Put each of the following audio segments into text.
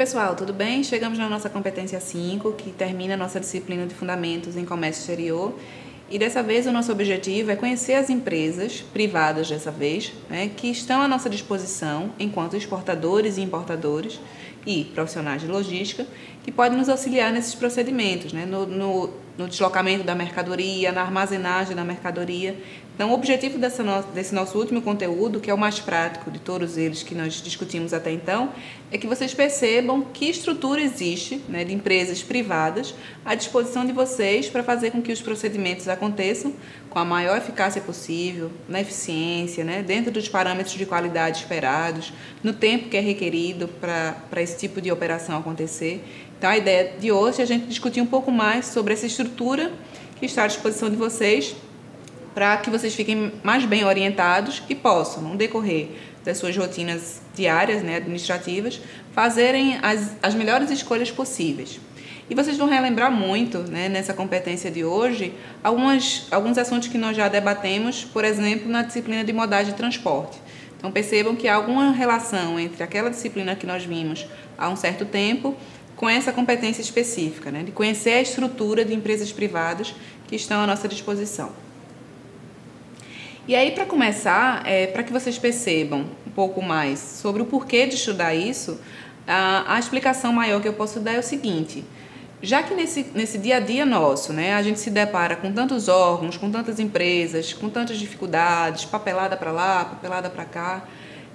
pessoal, tudo bem? Chegamos na nossa competência 5, que termina a nossa disciplina de Fundamentos em Comércio Exterior. E dessa vez o nosso objetivo é conhecer as empresas privadas dessa vez, né, que estão à nossa disposição enquanto exportadores e importadores e profissionais de logística, que podem nos auxiliar nesses procedimentos, né, no deslocamento da mercadoria, na armazenagem da mercadoria. Então, o objetivo desse nosso último conteúdo, que é o mais prático de todos eles que nós discutimos até então, é que vocês percebam que estrutura existe, né, de empresas privadas à disposição de vocês para fazer com que os procedimentos aconteçam com a maior eficácia possível, na eficiência, né, dentro dos parâmetros de qualidade esperados, no tempo que é requerido para esse tipo de operação acontecer. Então, a ideia de hoje é a gente discutir um pouco mais sobre essa estrutura que está à disposição de vocês, para que vocês fiquem mais bem orientados e possam, no decorrer das suas rotinas diárias, né, administrativas, fazerem as melhores escolhas possíveis. E vocês vão relembrar muito, né, nessa competência de hoje, alguns assuntos que nós já debatemos, por exemplo, na disciplina de modais de transporte. Então, percebam que há alguma relação entre aquela disciplina que nós vimos há um certo tempo com essa competência específica, né, de conhecer a estrutura de empresas privadas que estão à nossa disposição. E aí, para começar, para que vocês percebam um pouco mais sobre o porquê de estudar isso, a explicação maior que eu posso dar é o seguinte: já que nesse dia a dia nosso, né, a gente se depara com tantos órgãos, com tantas empresas, com tantas dificuldades, papelada para lá, papelada para cá,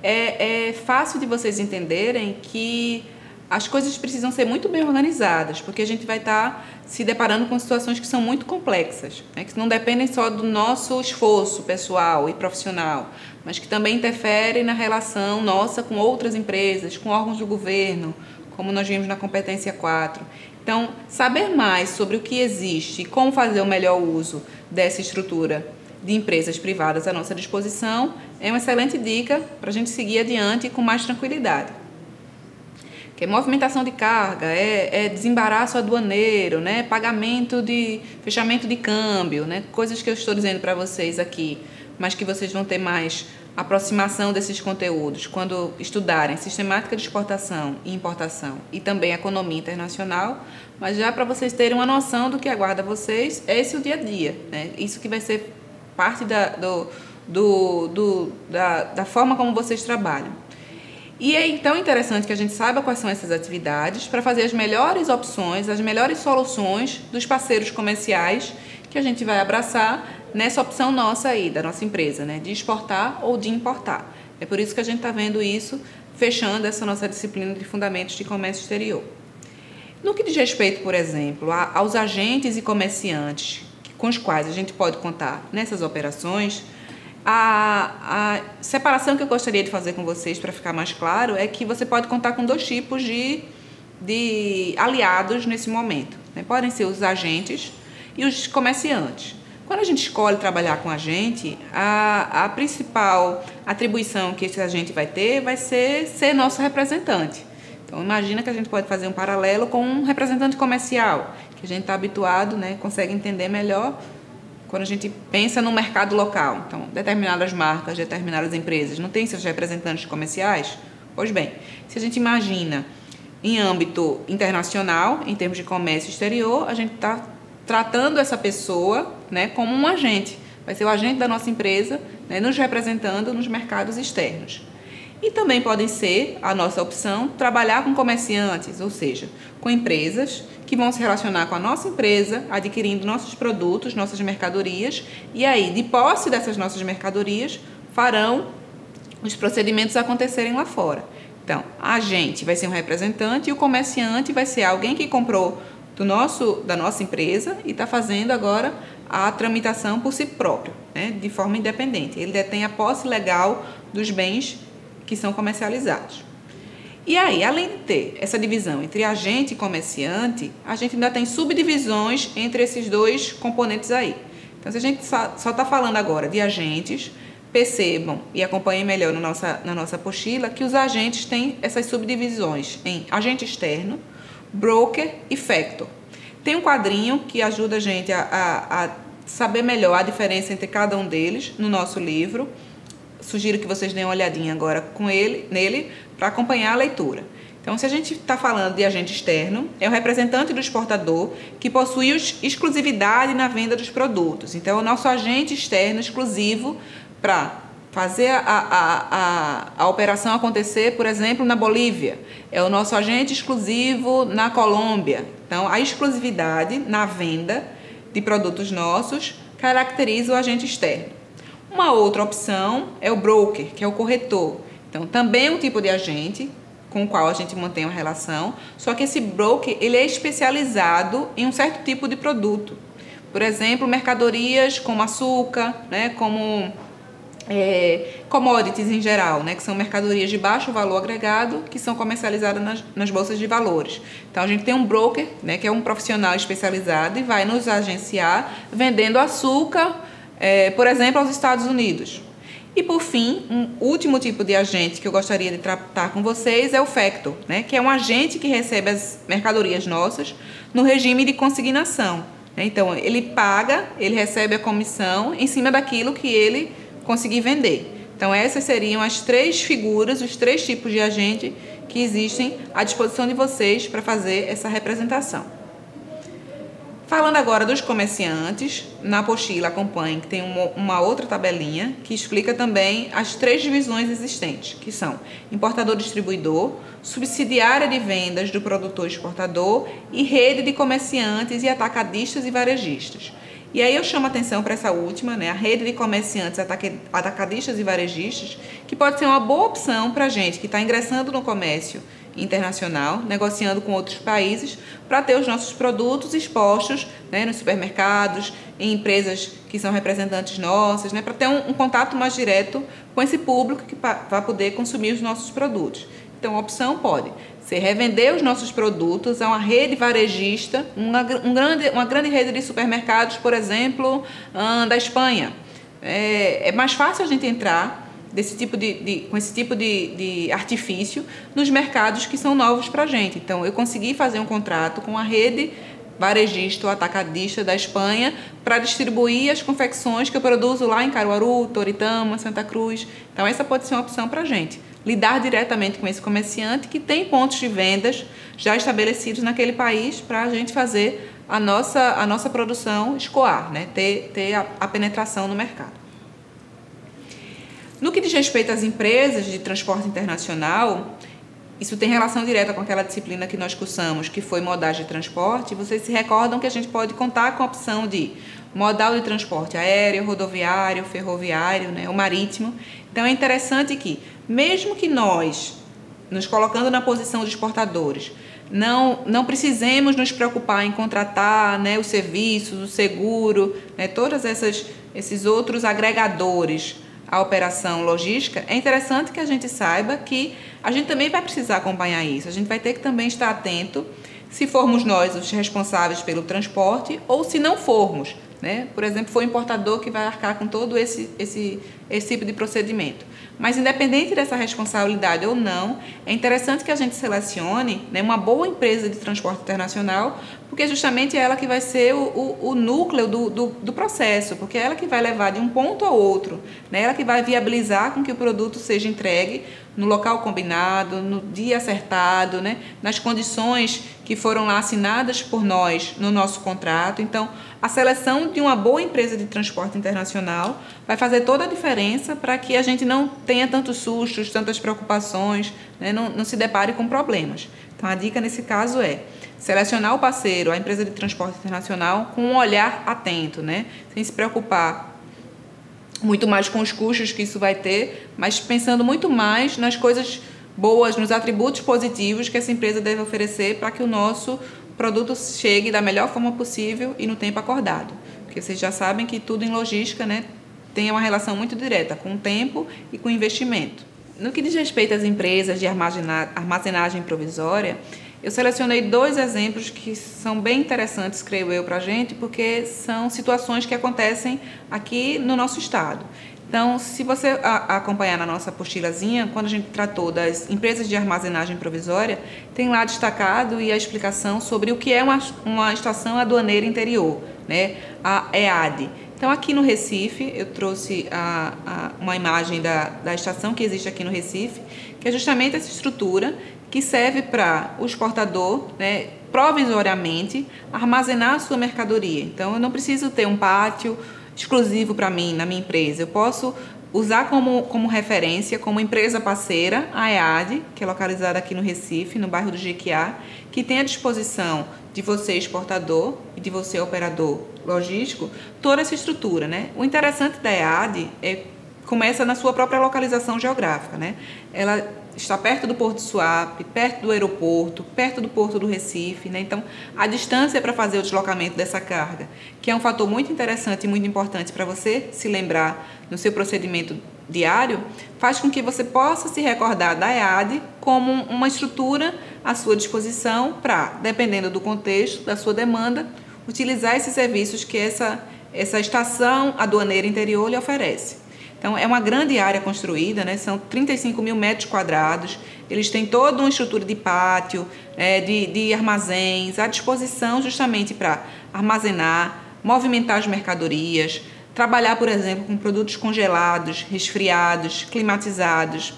é fácil de vocês entenderem que as coisas precisam ser muito bem organizadas, porque a gente vai estar se deparando com situações que são muito complexas, né, que não dependem só do nosso esforço pessoal e profissional, mas que também interferem na relação nossa com outras empresas, com órgãos do governo, como nós vimos na competência 4. Então, saber mais sobre o que existe e como fazer o melhor uso dessa estrutura de empresas privadas à nossa disposição é uma excelente dica para a gente seguir adiante com mais tranquilidade. Que é movimentação de carga, desembaraço aduaneiro, né, pagamento de fechamento de câmbio, né, coisas que eu estou dizendo para vocês aqui, mas que vocês vão ter mais aproximação desses conteúdos quando estudarem sistemática de exportação e importação e também economia internacional, mas já para vocês terem uma noção do que aguarda vocês, esse é o dia a dia, né, isso que vai ser parte da forma como vocês trabalham. E é então interessante que a gente saiba quais são essas atividades para fazer as melhores opções, as melhores soluções dos parceiros comerciais que a gente vai abraçar nessa opção nossa aí, da nossa empresa, né, de exportar ou de importar. É por isso que a gente está vendo isso, fechando essa nossa disciplina de Fundamentos de Comércio Exterior. No que diz respeito, por exemplo, aos agentes e comerciantes com os quais a gente pode contar nessas operações, a separação que eu gostaria de fazer com vocês, para ficar mais claro, é que você pode contar com dois tipos de aliados nesse momento, né? Podem ser os agentes e os comerciantes. Quando a gente escolhe trabalhar com agente, a principal atribuição que esse agente vai ter vai ser nosso representante. Então, imagina que a gente pode fazer um paralelo com um representante comercial, que a gente está habituado, né, consegue entender melhor quando a gente pensa no mercado local. Então, determinadas marcas, determinadas empresas não têm seus representantes comerciais? Pois bem, se a gente imagina em âmbito internacional, em termos de comércio exterior, a gente está tratando essa pessoa, né, como um agente. Vai ser o agente da nossa empresa, né, nos representando nos mercados externos. E também podem ser, a nossa opção, trabalhar com comerciantes, ou seja, com empresas que vão se relacionar com a nossa empresa, adquirindo nossos produtos, nossas mercadorias, e aí, de posse dessas nossas mercadorias, farão os procedimentos acontecerem lá fora. Então, a agente vai ser um representante e o comerciante vai ser alguém que comprou da nossa empresa e está fazendo agora a tramitação por si próprio, né, de forma independente. Ele detém a posse legal dos bens que são comercializados. E aí, além de ter essa divisão entre agente e comerciante, a gente ainda tem subdivisões entre esses dois componentes aí. Então, se a gente só está falando agora de agentes, percebam e acompanhem melhor na nossa apostila que os agentes têm essas subdivisões em agente externo, broker e factor. Tem um quadrinho que ajuda a gente a saber melhor a diferença entre cada um deles no nosso livro. Sugiro que vocês deem uma olhadinha agora nele para acompanhar a leitura. Então, se a gente está falando de agente externo, é o representante do exportador que possui exclusividade na venda dos produtos. Então, é o nosso agente externo exclusivo para fazer a operação acontecer, por exemplo, na Bolívia. É o nosso agente exclusivo na Colômbia. Então, a exclusividade na venda de produtos nossos caracteriza o agente externo. Uma outra opção é o broker, que é o corretor. Então, também é um tipo de agente com o qual a gente mantém uma relação, só que esse broker ele é especializado em um certo tipo de produto. Por exemplo, mercadorias como açúcar, né, como commodities em geral, né, que são mercadorias de baixo valor agregado que são comercializadas nas bolsas de valores. Então, a gente tem um broker, né, que é um profissional especializado e vai nos agenciar vendendo açúcar, por exemplo, aos Estados Unidos. E, por fim, um último tipo de agente que eu gostaria de tratar com vocês é o factor, né, que é um agente que recebe as mercadorias nossas no regime de consignação. Então, ele paga, ele recebe a comissão em cima daquilo que ele conseguir vender. Então, essas seriam as 3 figuras, os 3 tipos de agente que existem à disposição de vocês para fazer essa representação. Falando agora dos comerciantes, na apostila acompanhe que tem uma outra tabelinha que explica também as 3 divisões existentes, que são importador-distribuidor, subsidiária de vendas do produtor exportador e rede de comerciantes e atacadistas e varejistas. E aí eu chamo a atenção para essa última, né, a rede de comerciantes, atacadistas e varejistas, que pode ser uma boa opção para a gente que está ingressando no comércio internacional, negociando com outros países, para ter os nossos produtos expostos, né, nos supermercados, em empresas que são representantes nossas, né, para ter um contato mais direto com esse público que vai poder consumir os nossos produtos. Então, a opção pode ser revender os nossos produtos a uma rede varejista, uma grande rede de supermercados, por exemplo, da Espanha. É mais fácil a gente entrar com esse tipo de artifício nos mercados que são novos para a gente. Então, eu consegui fazer um contrato com a rede varejista ou atacadista da Espanha para distribuir as confecções que eu produzo lá em Caruaru, Toritama, Santa Cruz. Então, essa pode ser uma opção para a gente. Lidar diretamente com esse comerciante que tem pontos de vendas já estabelecidos naquele país para a gente fazer a nossa produção escoar, né? ter a penetração no mercado. No que diz respeito às empresas de transporte internacional, isso tem relação direta com aquela disciplina que nós cursamos, que foi modais de transporte. Vocês se recordam que a gente pode contar com a opção de modal de transporte aéreo, rodoviário, ferroviário, né, ou marítimo. Então, é interessante que, mesmo que nós, nos colocando na posição de exportadores, não precisemos nos preocupar em contratar, né, os serviços, o seguro, né, todos esses outros agregadores à operação logística, é interessante que a gente saiba que a gente também vai precisar acompanhar isso. A gente vai ter que também estar atento se formos nós os responsáveis pelo transporte ou se não formos, né? Por exemplo, for o importador que vai arcar com todo esse tipo de procedimento. Mas, independente dessa responsabilidade ou não, é interessante que a gente selecione, né, uma boa empresa de transporte internacional, porque justamente é ela que vai ser o núcleo do processo, porque é ela que vai levar de um ponto ao outro, né, ela que vai viabilizar com que o produto seja entregue no local combinado, no dia acertado, né, nas condições que foram lá assinadas por nós no nosso contrato. Então, a seleção de uma boa empresa de transporte internacional vai fazer toda a diferença para que a gente não tenha tantos sustos, tantas preocupações, né, não se depare com problemas. Então, a dica nesse caso é selecionar o parceiro, a empresa de transporte internacional, com um olhar atento, né, sem se preocupar muito mais com os custos que isso vai ter, mas pensando muito mais nas coisas boas, nos atributos positivos que essa empresa deve oferecer para que o nosso produto chegue da melhor forma possível e no tempo acordado. Porque vocês já sabem que tudo em logística, né, tem uma relação muito direta com o tempo e com o investimento. No que diz respeito às empresas de armazenagem provisória, eu selecionei 2 exemplos que são bem interessantes, creio eu, para a gente, porque são situações que acontecem aqui no nosso estado. Então, se você acompanhar na nossa apostilazinha, quando a gente tratou das empresas de armazenagem provisória, tem lá destacado e a explicação sobre o que é uma estação aduaneira interior, né? A EAD. Então, aqui no Recife, eu trouxe uma imagem da estação que existe aqui no Recife, que é justamente essa estrutura que serve para o exportador, né, provisoriamente, armazenar a sua mercadoria. Então, eu não preciso ter um pátio exclusivo para mim, na minha empresa. Eu posso usar como referência, como empresa parceira, a EAD, que é localizada aqui no Recife, no bairro do Jequiá, que tem à disposição de você, exportador, e de você, operador logístico, toda essa estrutura, né? O interessante da EAD começa na sua própria localização geográfica, né? Ela está perto do Porto de Suape, perto do aeroporto, perto do Porto do Recife, né? Então, a distância para fazer o deslocamento dessa carga, que é um fator muito interessante e muito importante para você se lembrar no seu procedimento diário, faz com que você possa se recordar da EAD como uma estrutura à sua disposição para, dependendo do contexto, da sua demanda, utilizar esses serviços que essa estação aduaneira interior lhe oferece. Então, é uma grande área construída, né? São 35 mil metros quadrados, eles têm toda uma estrutura de pátio, de armazéns, à disposição justamente para armazenar, movimentar as mercadorias, trabalhar, por exemplo, com produtos congelados, resfriados, climatizados.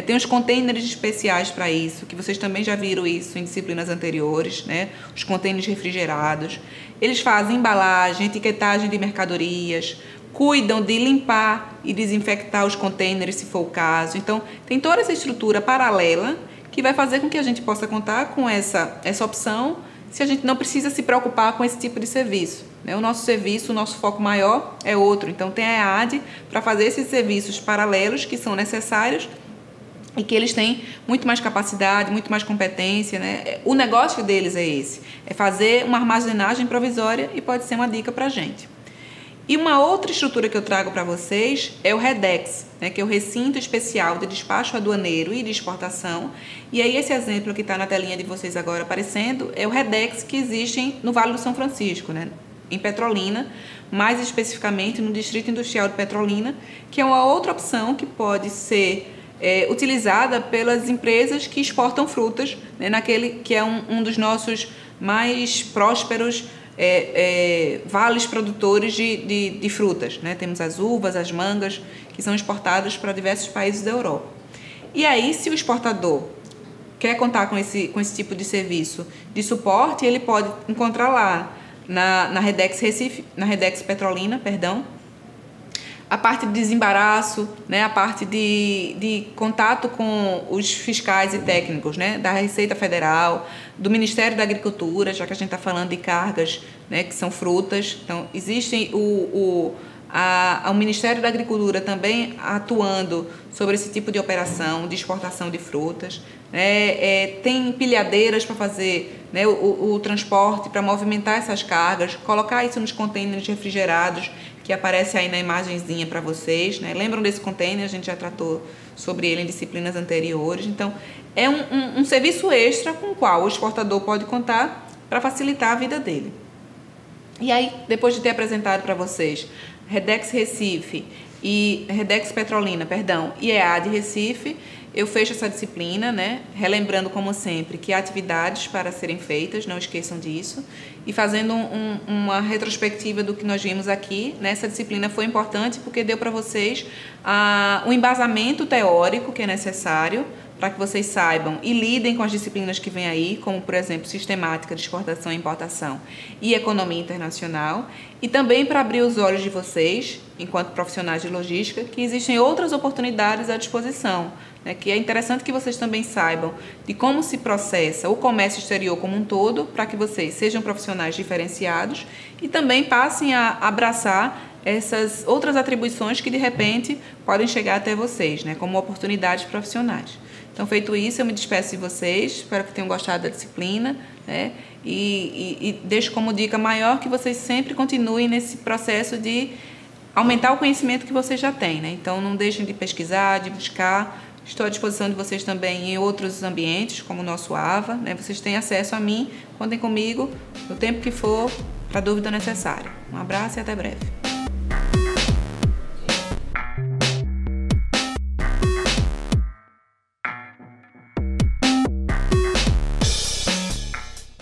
Tem os containers especiais para isso, que vocês também já viram isso em disciplinas anteriores, né? Os containers refrigerados. Eles fazem embalagem, etiquetagem de mercadorias, cuidam de limpar e desinfectar os containers, se for o caso. Então, tem toda essa estrutura paralela que vai fazer com que a gente possa contar com essa opção, se a gente não precisa se preocupar com esse tipo de serviço, né? O nosso serviço, o nosso foco maior é outro. Então, tem a EAD para fazer esses serviços paralelos que são necessários e que eles têm muito mais capacidade, muito mais competência, né? O negócio deles é esse, é fazer uma armazenagem provisória e pode ser uma dica para a gente. E uma outra estrutura que eu trago para vocês é o REDEX, né, que é o Recinto Especial de Despacho Aduaneiro e de Exportação. E aí esse exemplo que está na telinha de vocês agora aparecendo é o REDEX que existe no Vale do São Francisco, né, em Petrolina, mais especificamente no Distrito Industrial de Petrolina, que é uma outra opção que pode ser utilizada pelas empresas que exportam frutas, né, naquele que é um dos nossos mais prósperos vales produtores de frutas, né? Temos as uvas, as mangas, que são exportadas para diversos países da Europa. E aí, se o exportador quer contar com esse tipo de serviço de suporte, ele pode encontrar lá na REDEX Recife, na REDEX Petrolina, perdão, a parte de desembaraço, né, a parte de contato com os fiscais e técnicos, né, da Receita Federal, do Ministério da Agricultura, já que a gente está falando de cargas, né, que são frutas. Então, existe o Ministério da Agricultura também atuando sobre esse tipo de operação de exportação de frutas. Tem empilhadeiras para fazer, né, o transporte, para movimentar essas cargas, colocar isso nos contêineres refrigerados, que aparece aí na imagenzinha para vocês, né? Lembram desse container? A gente já tratou sobre ele em disciplinas anteriores. Então, é um serviço extra com o qual o exportador pode contar para facilitar a vida dele. E aí, depois de ter apresentado para vocês REDEX Recife e REDEX Petrolina, perdão, e EAD Recife, eu fecho essa disciplina, né? Relembrando, como sempre, que há atividades para serem feitas, não esqueçam disso, e fazendo uma retrospectiva do que nós vimos aqui. Nessa disciplina foi importante porque deu para vocês um embasamento teórico que é necessário para que vocês saibam e lidem com as disciplinas que vêm aí, como, por exemplo, sistemática de exportação e importação e economia internacional, e também para abrir os olhos de vocês, enquanto profissionais de logística, que existem outras oportunidades à disposição, né, que é interessante que vocês também saibam de como se processa o comércio exterior como um todo, para que vocês sejam profissionais diferenciados e também passem a abraçar essas outras atribuições que, de repente, podem chegar até vocês, né, como oportunidades profissionais. Então, feito isso, eu me despeço de vocês, espero que tenham gostado da disciplina, né, e deixo como dica maior que vocês sempre continuem nesse processo de aumentar o conhecimento que vocês já têm, né? Então, não deixem de pesquisar, de buscar. Estou à disposição de vocês também em outros ambientes, como o nosso AVA, né? Vocês têm acesso a mim, contem comigo, no tempo que for, para a dúvida necessária. Um abraço e até breve.